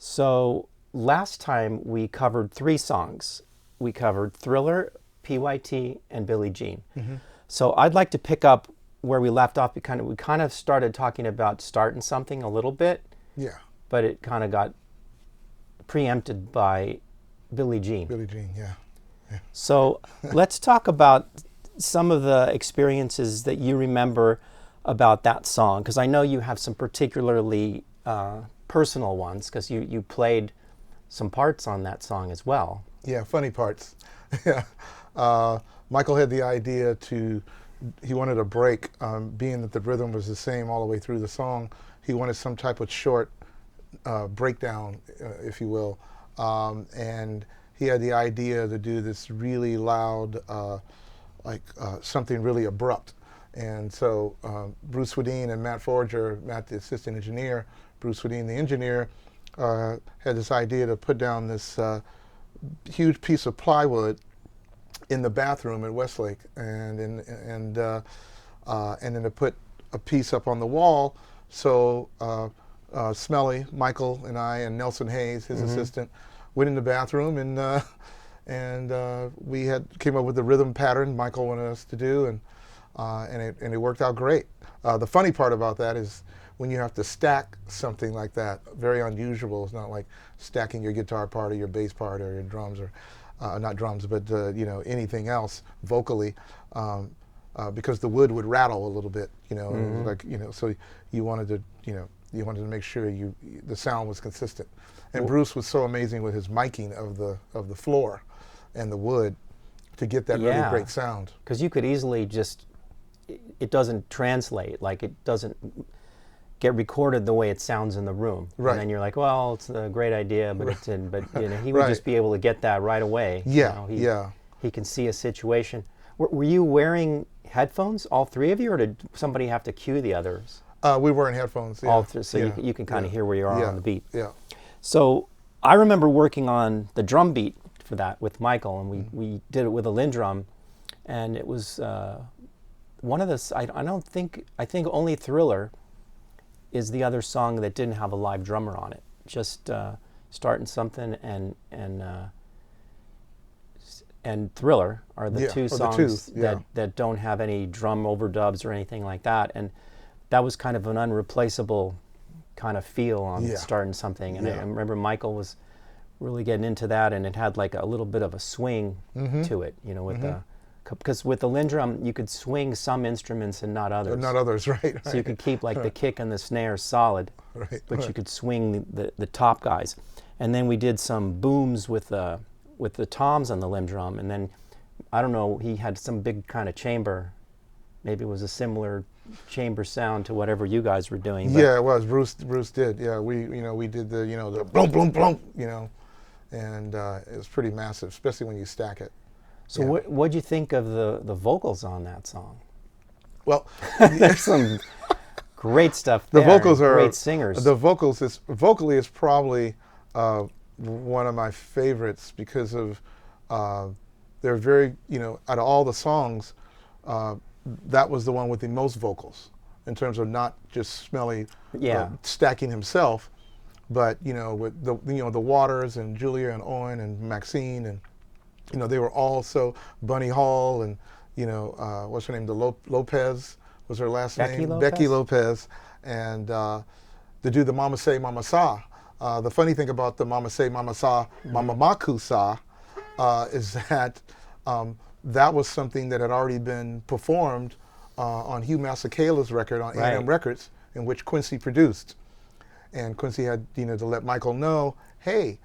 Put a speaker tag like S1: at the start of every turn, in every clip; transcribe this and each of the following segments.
S1: So last time we covered 3 songs. We covered Thriller, PYT, and Billie Jean. So I'd like to pick up where we left off. We kind of started talking about Startin Something a little bit.
S2: Yeah.
S1: But it kind of got preempted by Billie Jean.
S2: Billie Jean, yeah.
S1: So let's talk about some of the experiences that you remember about that song, because I know you have some particularly personal ones, because you played some parts on that song as well.
S2: Yeah, funny parts. Yeah. Michael had the idea he wanted a break, being that the rhythm was the same all the way through the song. He wanted some type of short breakdown, if you will. And he had the idea to do this really loud, something really abrupt. And so Bruce Swedien and Matt Forger, Matt the assistant engineer, Bruce Swedien the engineer, had this idea to put down this huge piece of plywood in the bathroom at Westlake, and then to put a piece up on the wall. So Smelly, Michael, and I, and Nelson Hayes, his assistant, went in the bathroom, and we came up with the rhythm pattern Michael wanted us to do, and it worked out great. The funny part about that is when you have to stack something like that, very unusual. It's not like stacking your guitar part or your bass part or your drums, or not drums, but anything else vocally, because the wood would rattle a little bit, so you wanted to make sure the sound was consistent. And Bruce was so amazing with his miking of the floor and the wood to get that really great sound.
S1: Because you could easily it doesn't translate, like it doesn't get recorded the way it sounds in the room.
S2: Right.
S1: And then you're like, well, it's a great idea, but it's in. But he would just be able to get that right away.
S2: Yeah.
S1: He can see a situation. Were you wearing headphones, all 3 of you, or did somebody have to cue the others?
S2: We were in headphones. Yeah.
S1: All 3, so you can kind of hear where you are on the beat.
S2: Yeah.
S1: So I remember working on the drum beat for that with Michael, and we did it with a Linn drum, and it was one of the. I think only Thriller is the other song that didn't have a live drummer on it. Just Startin Something and Thriller are the 2 songs that don't have any drum overdubs or anything like that. And that was kind of an unreplaceable kind of feel on Startin Something. And I remember Michael was really getting into that, and it had like a little bit of a swing to it, with because with the Linn drum you could swing some instruments and not others.
S2: Not others, right.
S1: So you could keep like the kick and the snare solid, but you could swing the top guys. And then we did some booms with the toms on the Linn drum, and then I don't know, he had some big kind of chamber. Maybe it was a similar chamber sound to whatever you guys were doing.
S2: Yeah, it was. Bruce did. Yeah, we did the blum blum blum, and it was pretty massive, especially when you stack it.
S1: So what'd you think of the vocals on that song?
S2: Well,
S1: there's some great stuff there.
S2: The vocals are
S1: great singers.
S2: The vocally is probably one of my favorites, because of they're very, out of all the songs, that was the one with the most vocals, in terms of not just Smelly stacking himself, but with the Waters and Julia and Owen and Maxine, and they were all so, Bunny Hall, and what's her name, Lopez was her last name,
S1: Lopez?
S2: Becky Lopez, and to do the Mama Say Mama Sa. The funny thing about the Mama Say Mama Sa, Mama Maku Sa, is that that was something that had already been performed on Hugh Masekela's record on A&M Records, in which Quincy produced. And Quincy had to let Michael know, hey,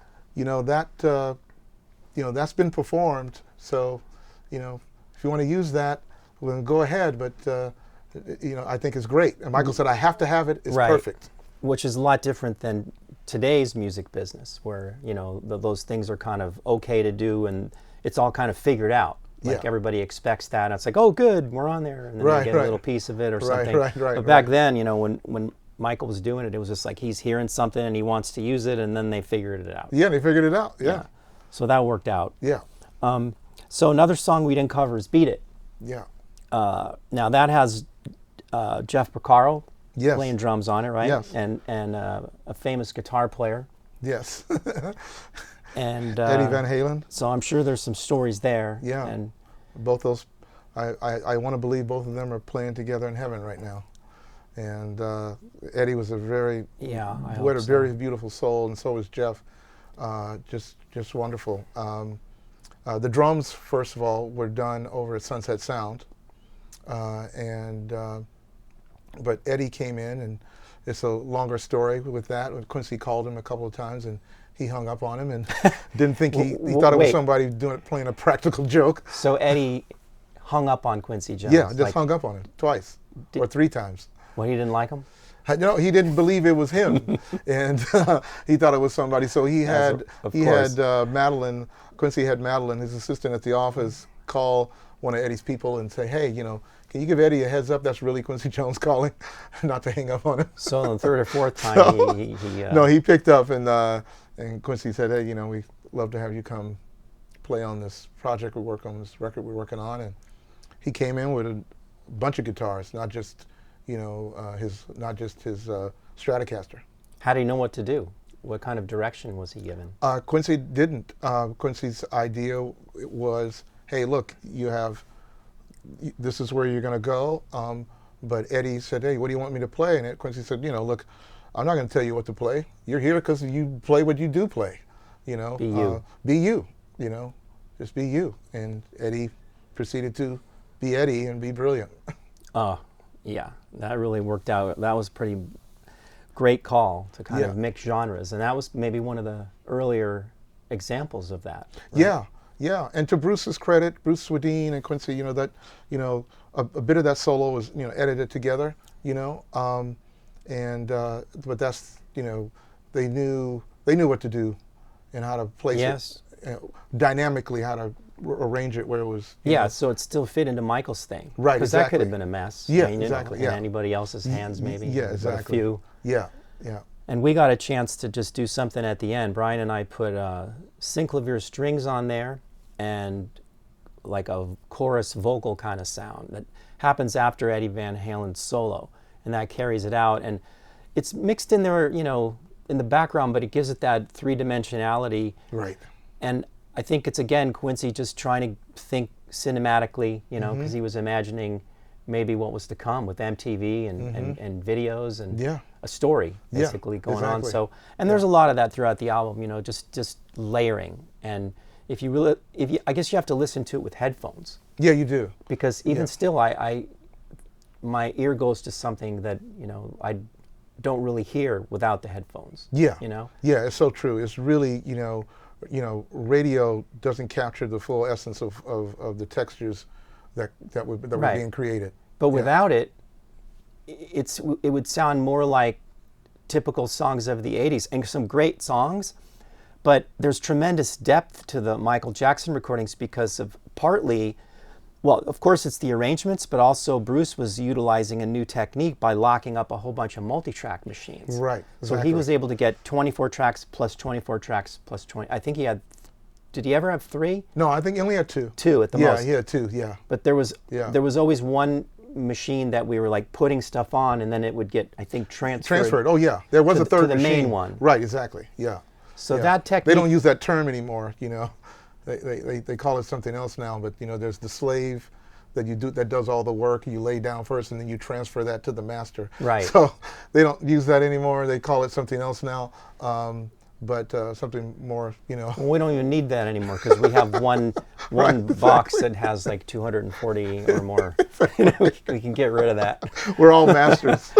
S2: that's been performed, so if you want to use that, well, go ahead, but I think it's great. And Michael said, I have to have it, it's perfect.
S1: Which is a lot different than today's music business, where those things are kind of okay to do, and it's all kind of figured out. Like everybody expects that, and it's like, oh, good, we're on there, and then they get a little piece of it or something. But back then, when Michael was doing it, it was just like he's hearing something and he wants to use it, and then they figured it out.
S2: Yeah, they figured it out. Yeah.
S1: So that worked out.
S2: Yeah.
S1: So another song we didn't cover is "Beat It."
S2: Yeah.
S1: Now that has Jeff Porcaro
S2: Yes.
S1: playing drums on it, right?
S2: Yes.
S1: And a famous guitar player.
S2: Yes.
S1: And
S2: Eddie Van Halen.
S1: So I'm sure there's some stories there.
S2: Yeah.
S1: And
S2: both those, I want to believe both of them are playing together in heaven right now. And Eddie was a very, very beautiful soul, and so was Jeff. Just wonderful. The drums, first of all, were done over at Sunset Sound, but Eddie came in, and it's a longer story with that. Quincy called him a couple of times, and he hung up on him and didn't think he thought it was somebody playing a practical joke.
S1: So Eddie hung up on Quincy Jones?
S2: Yeah, just hung up on him twice or 3 times.
S1: Well, he didn't like him?
S2: No, he didn't believe it was him, and he thought it was somebody. So he had Madeline. Quincy had Madeline, his assistant at the office, call one of Eddie's people and say, "Hey, can you give Eddie a heads up? That's really Quincy Jones calling, not to hang up on him."
S1: So on the 3rd or 4th time,
S2: no, he picked up, and Quincy said, "Hey, we'd love to have you come play on this project we work on, this record we're working on." And he came in with a bunch of guitars, not just his Stratocaster.
S3: How do you know what to do? What kind of direction was he given?
S2: Quincy didn't. Quincy's idea was, hey, look, this is where you're going to go. But Eddie said, hey, what do you want me to play? And Quincy said, look, I'm not going to tell you what to play. You're here because you play what you do play.
S3: Be you.
S2: Be you. Just be you. And Eddie proceeded to be Eddie and be brilliant.
S3: Yeah, that really worked out. That was a pretty great call to kind of mix genres, and that was maybe one of the earlier examples of that. Right?
S2: Yeah. And to Bruce's credit, Bruce Swedien and Quincy, a bit of that solo was edited together, but that's they knew what to do and how to place it dynamically, how to arrange it where it was.
S3: So it still fit into Michael's thing.
S2: Right,
S3: because that could have been a mess.
S2: Yeah, exactly.
S3: In anybody else's hands, maybe.
S2: Yeah, exactly.
S3: A few.
S2: Yeah.
S3: And we got a chance to just do something at the end. Brian and I put Synclavier strings on there and like a chorus vocal kind of sound that happens after Eddie Van Halen's solo, and that carries it out. And it's mixed in there, in the background, but it gives it that 3-dimensionality.
S2: Right.
S3: And I think it's, again, Quincy just trying to think cinematically, because he was imagining maybe what was to come with MTV and videos and a story basically going on. So, and there's a lot of that throughout the album, just layering. And I guess you have to listen to it with headphones.
S2: Yeah, you do.
S3: Because even still, my ear goes to something that, I don't really hear without the headphones.
S2: Yeah. Yeah, it's so true. It's really, radio doesn't capture the full essence of the textures that were being created.
S3: But without it, it would sound more like typical songs of the 80s, and some great songs, but there's tremendous depth to the Michael Jackson recordings because of partly, well, of course it's the arrangements, but also Bruce was utilizing a new technique by locking up a whole bunch of multi-track machines.
S2: Right, exactly.
S3: So he was able to get 24 tracks plus 24 tracks plus 20. I think he had, did he ever have 3?
S2: No, I think he only had 2.
S3: 2 at the most.
S2: Yeah, he had 2, yeah.
S3: But there was always one machine that we were like putting stuff on, and then it would get, I think, transferred.
S2: Oh yeah, there was a third
S3: to the
S2: machine.
S3: main one.
S2: Right, exactly. Yeah.
S3: So that technique.
S2: They don't use that term anymore. They call it something else now. But there's the slave that does all the work. You lay down first, and then you transfer that to the master.
S3: Right.
S2: So they don't use that anymore. They call it something else now. But something more,
S3: Well, we don't even need that anymore because we have one box that has like 240 or more. We can get rid of that.
S2: We're all masters.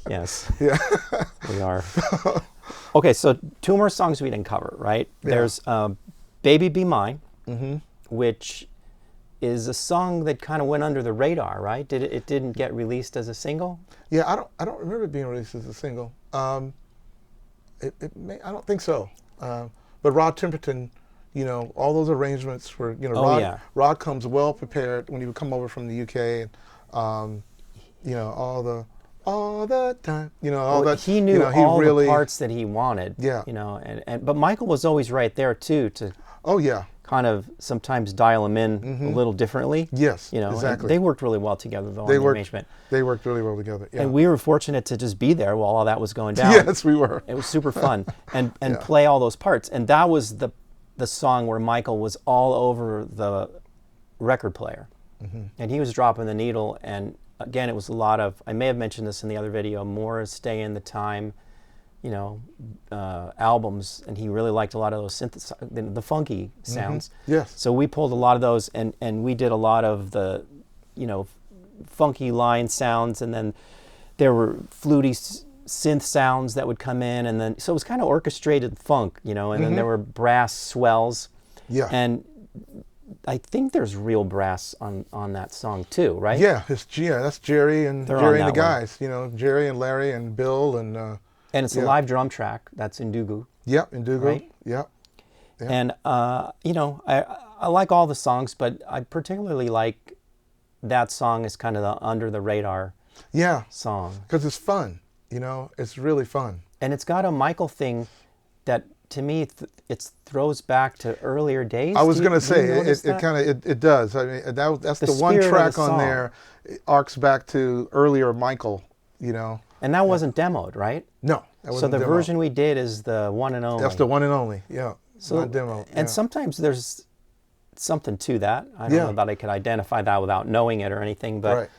S3: Yes.
S2: Yeah.
S3: We are. Okay, so 2 more songs we didn't cover, right? Yeah. There's Baby Be Mine, which is a song that kind of went under the radar, right? It didn't get released as a single?
S2: Yeah, I don't remember it being released as a single. I don't think so. But Rod Temperton, all those arrangements were, Rod comes well prepared when he would come over from the UK, and all the time, all that.
S3: He knew all the parts that he wanted.
S2: Yeah.
S3: But Michael was always right there too
S2: Oh yeah.
S3: kind of sometimes dial them in a little differently.
S2: Yes,
S3: you know,
S2: exactly.
S3: They worked really well together, though, on the arrangement.
S2: They worked really well together, yeah.
S3: And we were fortunate to just be there while all that was going down.
S2: Yes, we were.
S3: It was super fun. And play all those parts. And that was the song where Michael was all over the record player. And he was dropping the needle. And again, it was a lot of, I may have mentioned this in the other video, more Stay in the Time, you know, albums, and he really liked a lot of those the funky sounds.
S2: Yes.
S3: So we pulled a lot of those, and we did a lot of the, you know, funky line sounds, and then there were fluty synth sounds that would come in, and then so it was kind of orchestrated funk, you know, and then there were brass swells.
S2: Yeah.
S3: And I think there's real brass on that song too, right?
S2: Yeah, that's Jerry and the guys, you know, Jerry and Larry and Bill and.
S3: And it's a live drum track. That's Ndugu.
S2: Yep, Ndugu.
S3: Right?
S2: Yep.
S3: And, you know, I like all the songs, but I particularly like that song as kind of the under the radar song.
S2: Because it's fun, you know, it's really fun.
S3: And it's got a Michael thing that, to me, it throws back to earlier days.
S2: I was going to say, it does. I mean, that's the one track on there, it arcs back to earlier Michael, you know.
S3: And that wasn't demoed, right?
S2: No, that wasn't
S3: So the
S2: demoed.
S3: version we did is the one and only.
S2: That's the one and only, yeah.
S3: So,
S2: not demo.
S3: And sometimes there's something to that. I don't know that I could identify that without knowing it or anything, but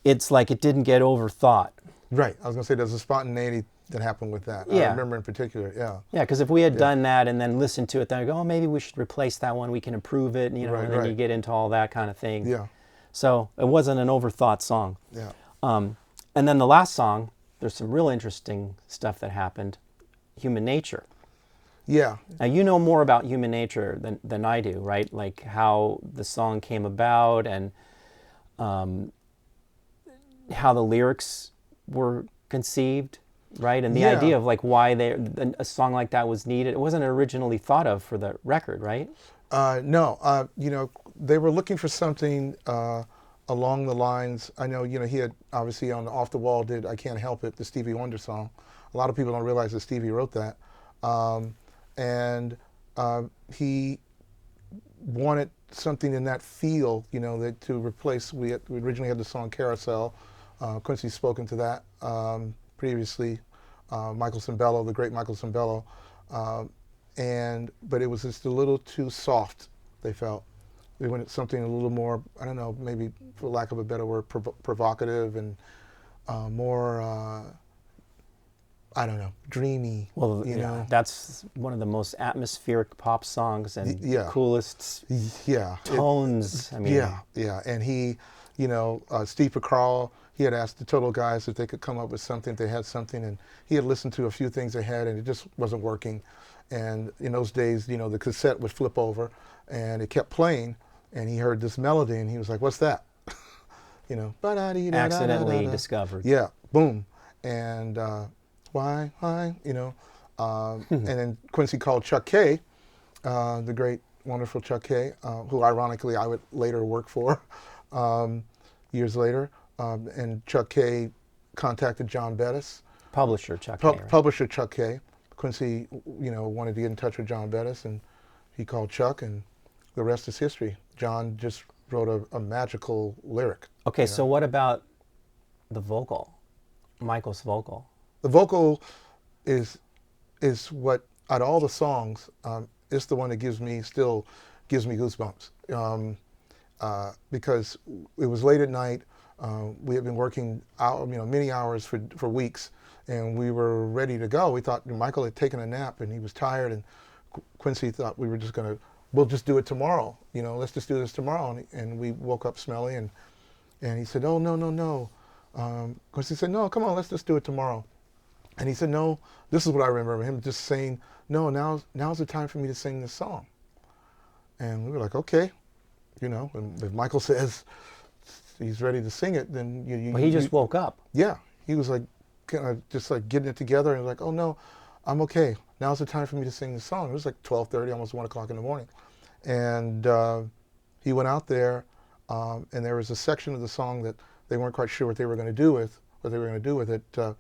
S3: it's like it didn't get overthought.
S2: Right. I was going to say there's a spontaneity that happened with that. I remember in particular, yeah.
S3: Yeah, because if we had done that and then listened to it, then I go, oh, maybe we should replace that one. We can improve it, you know, and then you get into all that kind of thing.
S2: Yeah.
S3: So it wasn't an overthought song.
S2: Yeah.
S3: And then the last song, there's some real interesting stuff that happened. Human Nature.
S2: Yeah.
S3: Now, you know more about Human Nature than I do, right? Like how the song came about and how the lyrics were conceived, right? And the idea of like why a song like that was needed. It wasn't originally thought of for the record, right?
S2: No. You know, they were looking for something along the lines, I know, you know, he had obviously on Off the Wall did I Can't Help It, the Stevie Wonder song. A lot of people don't realize that Stevie wrote that. And he wanted something in that feel, you know, that to replace, we originally had the song Carousel. Quincy's spoken to that previously. Michael Cimbello, the great Michael Cimbello. But it was just a little too soft, they felt. We wanted something a little more, I don't know, maybe for lack of a better word, provocative and more, I don't know, dreamy.
S3: Well, you know, that's one of the most atmospheric pop songs and coolest tones. I mean,
S2: yeah. And he, you know, Steve Pickrell, he had asked the Total guys if they could come up with something, if they had something, and he had listened to a few things they had, and it just wasn't working. And in those days, you know, the cassette would flip over, and it kept playing, and he heard this melody, and he was like, "What's that?" You know,
S3: accidentally discovered.
S2: Yeah, boom, and why, you know, and then Quincy called Chuck Kay, the great, wonderful Chuck Kay, who ironically I would later work for, years later, and Chuck Kay contacted John Bettis.
S3: Publisher Chuck Kay. Right?
S2: Publisher Chuck Kay. Quincy, you know, wanted to get in touch with John Bettis, and he called Chuck, and the rest is history. John just wrote a magical lyric.
S3: Okay, so what about the vocal, Michael's vocal?
S2: The vocal is what, out of all the songs, it's the one that still gives me goosebumps. Because it was late at night, we had been working out, you know, many hours for weeks, and we were ready to go. We thought Michael had taken a nap and he was tired, and Quincy thought we'll just do it tomorrow. You know, let's just do this tomorrow. And we woke up smelly, and he said, "Oh, no. Quincy said, "No, come on, let's just do it tomorrow." And he said, "No," this is what I remember him just saying, "No, now's the time for me to sing this song." And we were like, okay, you know, and if Michael says he's ready to sing it, then
S3: he just woke up.
S2: Yeah, he was like, kind of just like getting it together, and like, "Oh no, I'm okay. Now's the time for me to sing this song." It was like 12:30, almost 1 o'clock in the morning. And he went out there, and there was a section of the song that they weren't quite sure what they were going to do with it.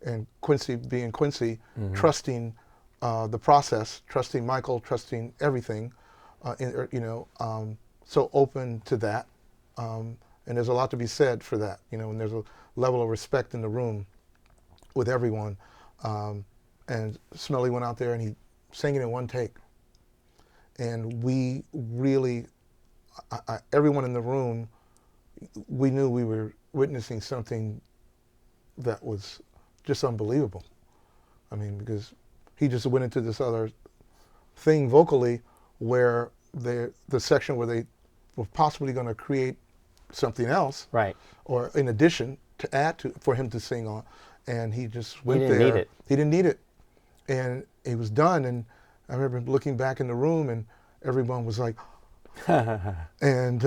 S2: And Quincy, being Quincy, trusting the process, trusting Michael, trusting everything, so open to that. And there's a lot to be said for that, and there's a level of respect in the room with everyone. And Smelly went out there and he sang it in one take. And we really, everyone in the room, we knew we were witnessing something that was just unbelievable. I mean, because he just went into this other thing vocally where the section where they were possibly going to create something else,
S3: right,
S2: or in addition to add to for him to sing on, and he just went there.
S3: He didn't need it.
S2: He didn't need it, and it was done. And I remember looking back in the room, and everyone was like, and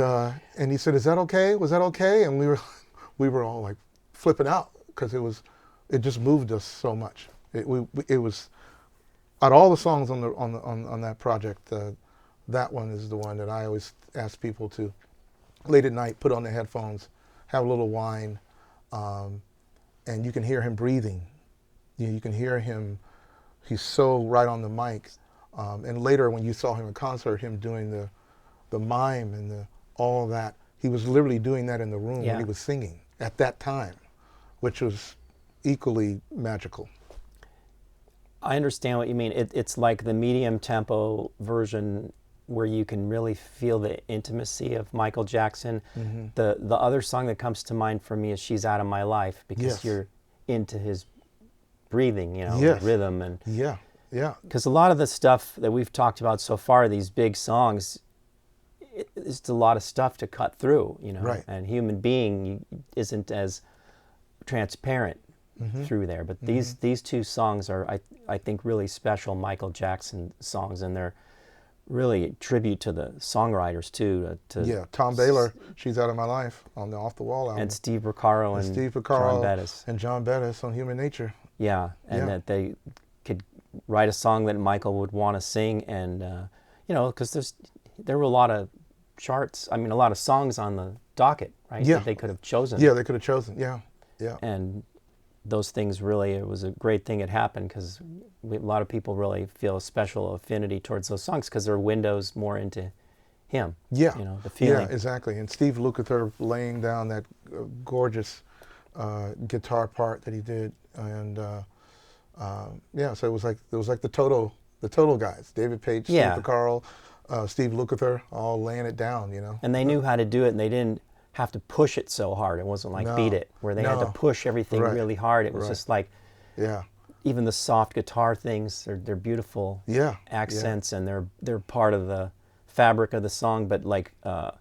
S2: he said, "Is that okay? Was that okay?" And we were all like flipping out because it just moved us so much. It was out of all the songs on that project, that one is the one that I always ask people to late at night put on their headphones, have a little wine, and you can hear him breathing. You can hear him. He's so right on the mic. And later, when you saw him in concert, him doing the mime and all of that, he was literally doing that in the room when he was singing at that time, which was equally magical.
S3: I understand what you mean. It's like the medium tempo version where you can really feel the intimacy of Michael Jackson. Mm-hmm. The other song that comes to mind for me is "She's Out of My Life," because you're into his breathing, rhythm, and because a lot of the stuff that we've talked about so far, these big songs, it's a lot of stuff to cut through,
S2: right.
S3: And human being isn't as transparent through there. But these two songs are, I think, really special Michael Jackson songs, and they're really a tribute to the songwriters too.
S2: Tom Baylor, "She's Out of My Life" on the Off the Wall album,
S3: and Steve Porcaro and John Bettis.
S2: And John Bettis on "Human Nature."
S3: Yeah, and that they could write a song that Michael would want to sing, and because there were a lot of charts. I mean, a lot of songs on the docket, right?
S2: Yeah,
S3: that they could have chosen.
S2: Yeah, they could have chosen. Yeah.
S3: And those things really, it was a great thing it happened because a lot of people really feel a special affinity towards those songs because they're windows more into him.
S2: Yeah,
S3: the feeling.
S2: Yeah, exactly. And Steve Lukather laying down that gorgeous guitar part that he did, and so it was like the Toto guys, David Page, Steve Porcaro, Steve Lukather, all laying it down,
S3: And they knew how to do it, and they didn't have to push it so hard. It wasn't like Beat It, where they had to push everything really hard. It was just like, even the soft guitar things, they're beautiful accents, and they're part of the fabric of the song, but like a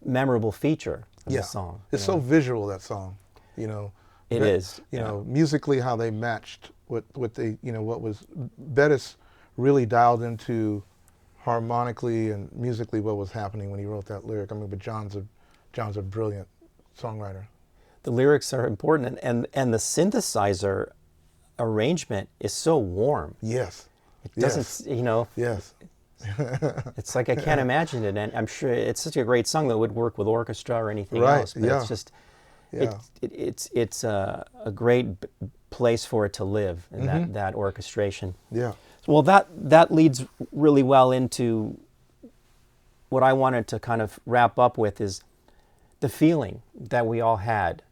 S3: memorable feature of the song.
S2: It's so visual, that song,
S3: It is.
S2: Musically how they matched what was Bettis really dialed into harmonically and musically what was happening when he wrote that lyric. I mean, but John's a brilliant songwriter.
S3: The lyrics are important, and the synthesizer arrangement is so warm.
S2: Yes.
S3: It doesn't,
S2: Yes.
S3: It's like I can't imagine it, and I'm sure it's such a great song that would work with orchestra or anything else. But it's just, it's a great place for it to live, in that orchestration.
S2: Yeah.
S3: Well, that leads really well into what I wanted to kind of wrap up with is the feeling that we all had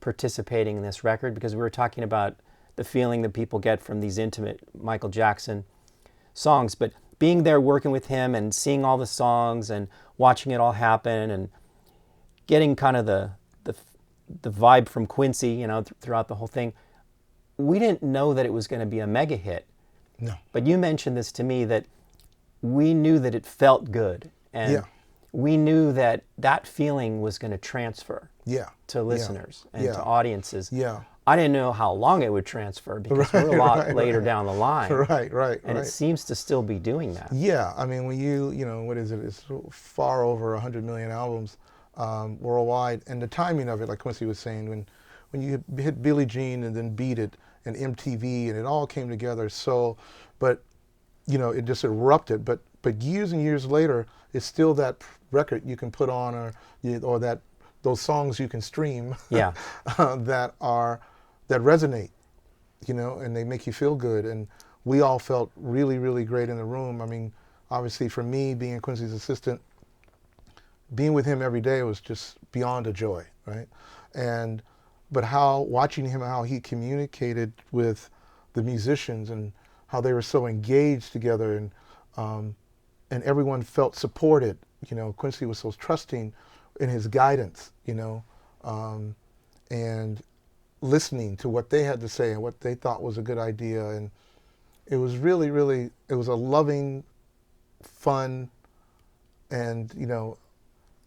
S3: participating in this record, because we were talking about the feeling that people get from these intimate Michael Jackson songs, but being there working with him and seeing all the songs and watching it all happen and getting kind of the vibe from Quincy, throughout the whole thing, we didn't know that it was going to be a mega hit.
S2: No.
S3: But you mentioned this to me, that we knew that it felt good, and we knew that feeling was going to transfer to listeners and to audiences.
S2: Yeah.
S3: I didn't know how long it would transfer because we're a lot later down the line.
S2: Right.
S3: And it seems to still be doing that.
S2: Yeah, I mean, when what is it? It's far over 100 million albums worldwide, and the timing of it, like Quincy was saying, when you hit Billie Jean and then Beat It and MTV, and it all came together. So, but it just erupted. But years and years later, it's still that record you can put on, or that those songs you can stream.
S3: Yeah.
S2: that resonate, and they make you feel good. And we all felt really, really great in the room. I mean, obviously for me, being Quincy's assistant, being with him every day was just beyond a joy, right? But watching him, how he communicated with the musicians and how they were so engaged together, and everyone felt supported. You know, Quincy was so trusting in his guidance, you know, and listening to what they had to say and what they thought was a good idea. And it was really, really, it was a loving, fun, and, you know,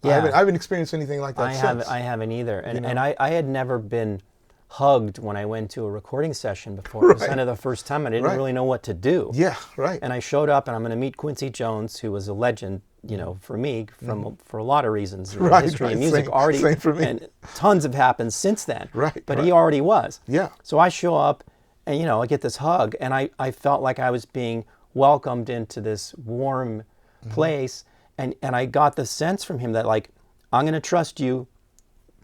S2: I haven't experienced anything like that since.
S3: I haven't either. And,
S2: You know?
S3: and I had never been hugged when I went to a recording session before. It was kind of the first time. I didn't really know what to do.
S2: Yeah, right.
S3: And I showed up, and I'm going to meet Quincy Jones, who was a legend, you know, for me, for a lot of reasons. In the history of music
S2: same for me.
S3: And tons have happened since then.
S2: Right.
S3: But he already was.
S2: Yeah.
S3: So I show up, and, you know, I get this hug, and I felt like I was being welcomed into this warm place. And I got the sense from him that, like, I'm going to trust you.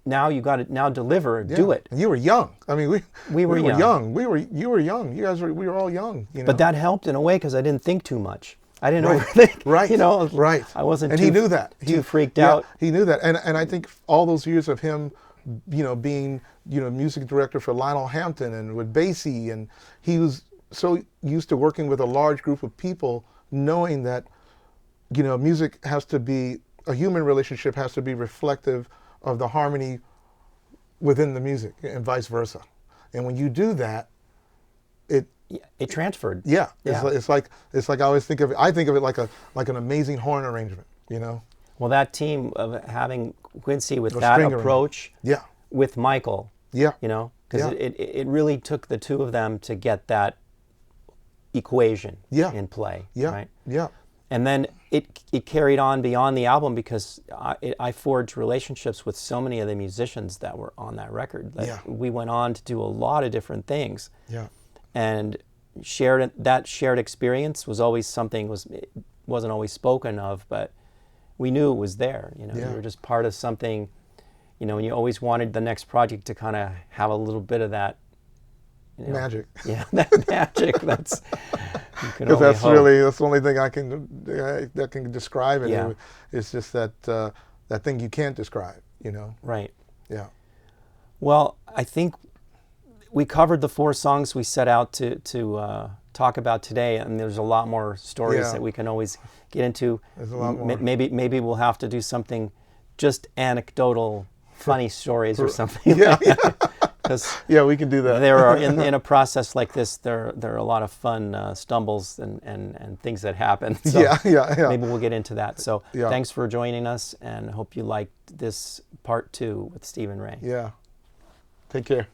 S3: Now you got to deliver. Do it.
S2: And you were young. I mean, we were
S3: young.
S2: You were young. We were all young. You know?
S3: But that helped in a way because I didn't think too much. I didn't overthink.
S2: Right.
S3: You know.
S2: Right.
S3: I wasn't.
S2: And
S3: too,
S2: he knew that.
S3: Too freaked out.
S2: He knew that. And I think all those years of him, you know, being, you know, music director for Lionel Hampton and with Basie, and he was so used to working with a large group of people, knowing that, you know, music has to be, a human relationship has to be reflective of the harmony within the music and vice versa. And when you do that,
S3: it transferred.
S2: Yeah. It's like I always think of it, I think of it like an amazing horn arrangement, you know?
S3: Well, that team of having Quincy with that approach, with Michael, you know, because it really took the two of them to get that equation in play, right?
S2: Yeah.
S3: And then it carried on beyond the album because I forged relationships with so many of the musicians that were on that record. We went on to do a lot of different things.
S2: Yeah.
S3: And that shared experience was always something, it wasn't always spoken of, but we knew it was there. You know, you were just part of something, you know, and you always wanted the next project to kind of have a little bit of that, you know,
S2: magic.
S3: Yeah, that magic. That's
S2: because that's really the only thing that can describe it.
S3: Yeah.
S2: It's just that thing you can't describe. You know.
S3: Right.
S2: Yeah.
S3: Well, I think we covered the 4 songs we set out to talk about today, and there's a lot more stories that we can always get into.
S2: There's a lot more.
S3: Maybe we'll have to do something just anecdotal, funny stories or something.
S2: Yeah.
S3: Yeah,
S2: we can do that.
S3: There are in a process like this, there are a lot of fun stumbles and things that happen. So maybe we'll get into that. So thanks for joining us, and hope you liked this part 2 with Stephen Ray.
S2: Yeah. Take care.